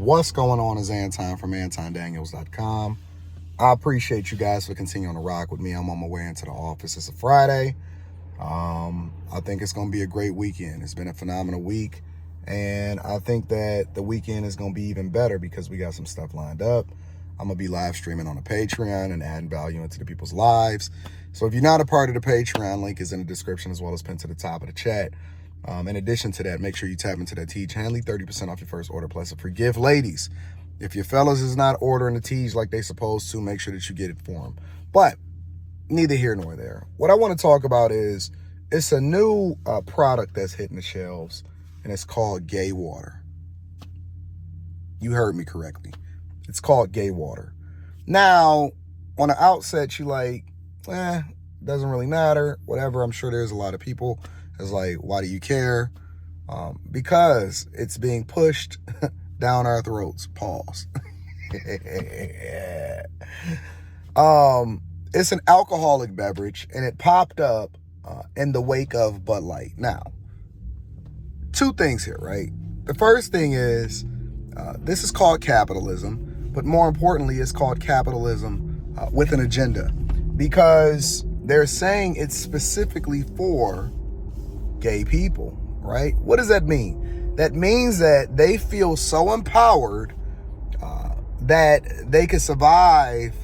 What's going on is Anton from AntonDaniels.com. I appreciate you guys for continuing to rock with me. I'm on my way into the office. It's a Friday. I think it's going to be a great weekend. It's been a phenomenal week. And I think that the weekend is going to be even better because we got some stuff lined up. I'm going to be live streaming on the Patreon and adding value into the people's lives. So if you're not a part of the Patreon, link is in the description as well as pinned to the top of the chat. In addition to that, make sure you tap into that Teej Hanley, 30% off your first order plus a free gift. Ladies, if your fellas is not ordering the Teej like they supposed to, make sure that you get it for them. But neither here nor there. What I want to talk about is it's a new product that's hitting the shelves, and it's called Gay Water. You heard me correctly. It's called Gay Water. Now, on the outset, you like, doesn't really matter, whatever. I'm sure there's a lot of people that's like, why do you care? Because it's being pushed down our throats. Pause. It's an alcoholic beverage, and it popped up in the wake of Bud Light. Now, two things here, right? The first thing is this is called capitalism, but more importantly, it's called capitalism with an agenda, because they're saying it's specifically for gay people, right? What does that mean? That means that they feel so empowered that they can survive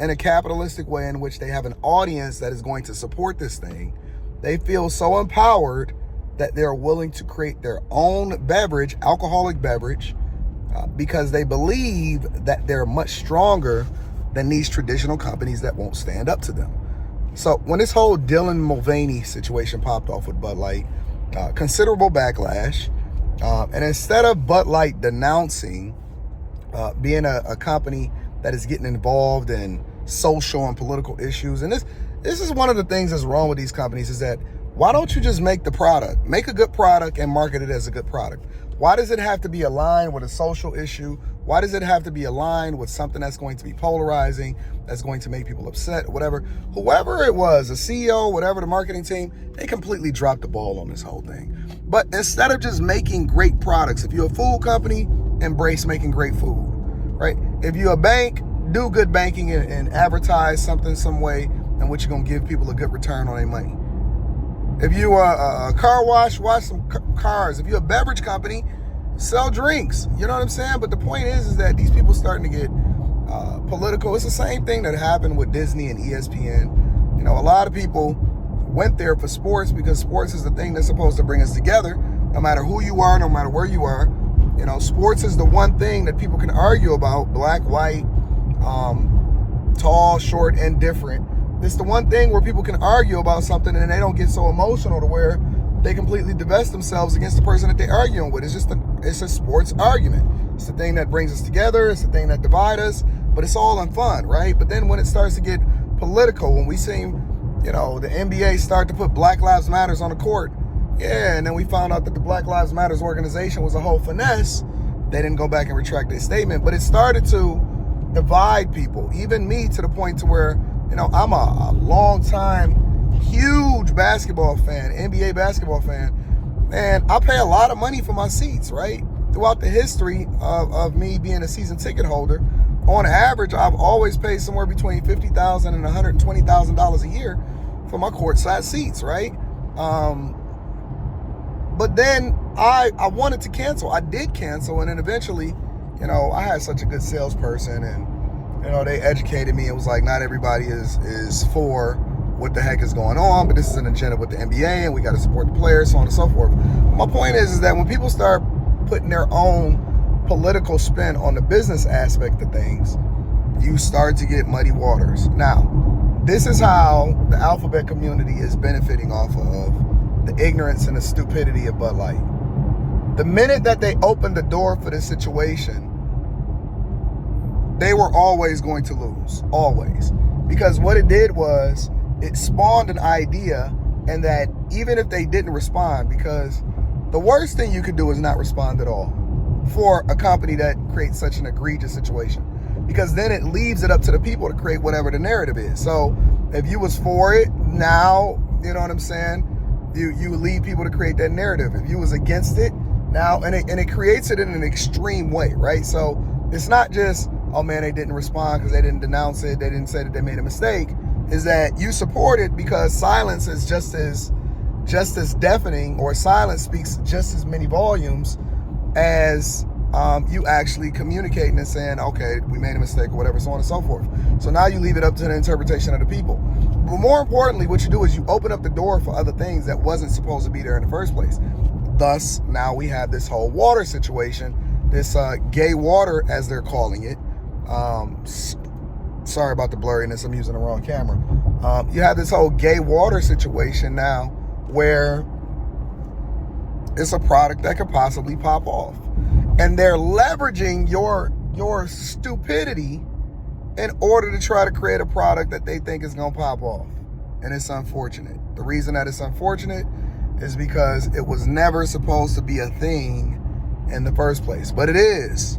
in a capitalistic way in which they have an audience that is going to support this thing. They feel so empowered that they're willing to create their own beverage, alcoholic beverage, because they believe that they're much stronger than these traditional companies that won't stand up to them. So when this whole Dylan Mulvaney situation popped off with Bud Light, considerable backlash. And instead of Bud Light denouncing being a company that is getting involved in social and political issues, and this is one of the things that's wrong with these companies, is that why don't you just make the product, make a good product and market it as a good product? Why does it have to be aligned with a social issue? Why does it have to be aligned with something that's going to be polarizing, that's going to make people upset, whatever? Whoever it was, the CEO, whatever, the marketing team, they completely dropped the ball on this whole thing. But instead of just making great products, if you're a food company, embrace making great food, right? If you're a bank, do good banking and advertise something some way in which you're going to give people a good return on their money. If you are a car wash some cars. If you're a beverage company, sell drinks. You know what I'm saying? But the point is that these people starting to get political. It's the same thing that happened with Disney and ESPN. You know, a lot of people went there for sports because sports is the thing that's supposed to bring us together, no matter who you are, no matter where you are. You know, sports is the one thing that people can argue about, black, white, tall, short, and different. It's the one thing where people can argue about something and they don't get so emotional to where they completely divest themselves against the person that they're arguing with. It's a sports argument. It's the thing that brings us together. It's the thing that divides us, but it's all in fun, right? But then when it starts to get political, when we see, the NBA start to put Black Lives Matters on the court, and then we found out that the Black Lives Matters organization was a whole finesse. They didn't go back and retract their statement, but it started to divide people, even me, to the point to where, I'm a long time, huge basketball fan, NBA basketball fan, and I pay a lot of money for my seats, right? Throughout the history of me being a season ticket holder, on average, I've always paid somewhere between $50,000 and $120,000 a year for my courtside seats, right? But then I wanted to cancel. I did cancel, and then eventually, I had such a good salesperson, and they educated me. It was like, not everybody is for what the heck is going on, but this is an agenda with the NBA, and we got to support the players, so on and so forth. My point is that when people start putting their own political spin on the business aspect of things, you start to get muddy waters. Now, this is how the alphabet community is benefiting off of the ignorance and the stupidity of Bud Light. The minute that they opened the door for this situation, they were always going to lose, always. Because what it did was it spawned an idea, and that even if they didn't respond, because the worst thing you could do is not respond at all for a company that creates such an egregious situation, because then it leaves it up to the people to create whatever the narrative is. So if you was for it, now, you know what I'm saying, you leave people to create that narrative. If you was against it, Now, and it creates it in an extreme way, right? So it's not just, oh man, they didn't respond because they didn't denounce it, they didn't say that they made a mistake. Is that you support it because silence is just as deafening, or silence speaks just as many volumes as you actually communicating and saying, okay, we made a mistake or whatever, so on and so forth. So now you leave it up to the interpretation of the people. But more importantly, what you do is you open up the door for other things that wasn't supposed to be there in the first place. Thus, now we have this whole water situation, this gay water, as they're calling it. Sorry about the blurriness, I'm using the wrong camera. You have this whole gay water situation now where it's a product that could possibly pop off. And they're leveraging your stupidity in order to try to create a product that they think is going to pop off. And it's unfortunate. The reason that it's unfortunate is because it was never supposed to be a thing in the first place. But it is,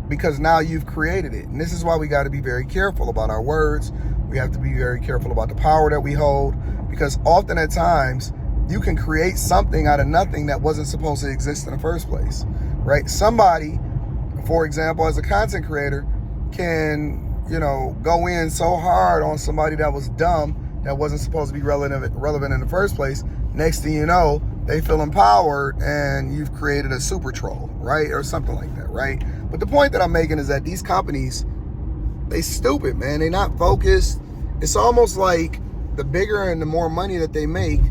because now you've created it. And this is why we got to be very careful about our words. We have to be very careful about the power that we hold, because often at times you can create something out of nothing that wasn't supposed to exist in the first place, right? Somebody, for example, as a content creator, can, go in so hard on somebody that was dumb, that wasn't supposed to be relevant in the first place. Next thing you know, they feel empowered and you've created a super troll, right? Or something like that, right? But the point that I'm making is that these companies, they stupid, man. They not focused. It's almost like the bigger and the more money that they make,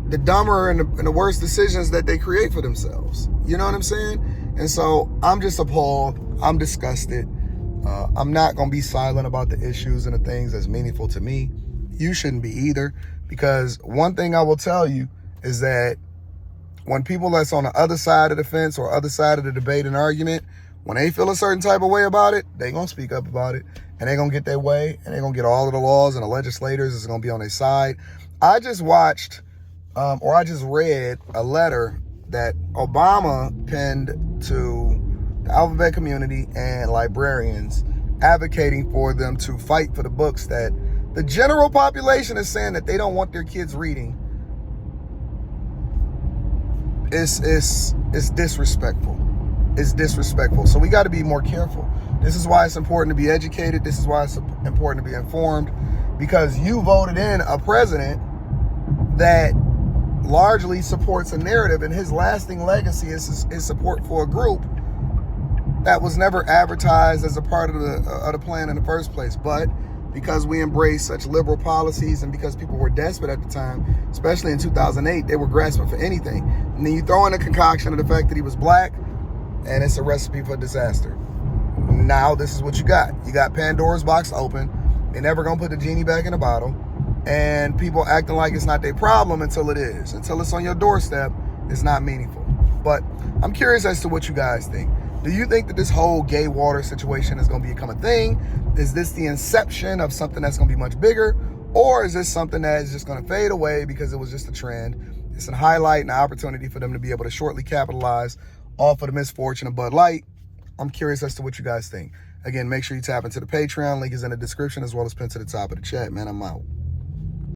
the dumber and the worse decisions that they create for themselves. You know what I'm saying? And so I'm just appalled. I'm disgusted. I'm not going to be silent about the issues and the things that's meaningful to me. You shouldn't be either, because one thing I will tell you is that when people that's on the other side of the fence or other side of the debate and argument, when they feel a certain type of way about it, they going to speak up about it, and they going to get their way, and they going to get all of the laws, and the legislators is going to be on their side. I just watched, or I just read a letter that Obama penned to the alphabet community and librarians, advocating for them to fight for the books that the general population is saying that they don't want their kids reading. It's disrespectful. It's disrespectful. So we got to be more careful. This is why it's important to be educated. This is why it's important to be informed, because you voted in a president that largely supports a narrative, and his lasting legacy is support for a group that was never advertised as a part of the plan in the first place. But because we embraced such liberal policies, and because people were desperate at the time, especially in 2008, they were grasping for anything. And then you throw in a concoction of the fact that he was black, and it's a recipe for disaster. Now this is what you got. You got Pandora's box open. They're never going to put the genie back in the bottle. And people acting like it's not their problem until it is. Until it's on your doorstep, it's not meaningful. But I'm curious as to what you guys think. Do you think that this whole gay water situation is going to become a thing? Is this the inception of something that's going to be much bigger? Or is this something that is just going to fade away because it was just a trend? It's a highlight and an opportunity for them to be able to shortly capitalize off of the misfortune of Bud Light. I'm curious as to what you guys think. Again, make sure you tap into the Patreon. Link is in the description, as well as pinned to the top of the chat. Man, I'm out.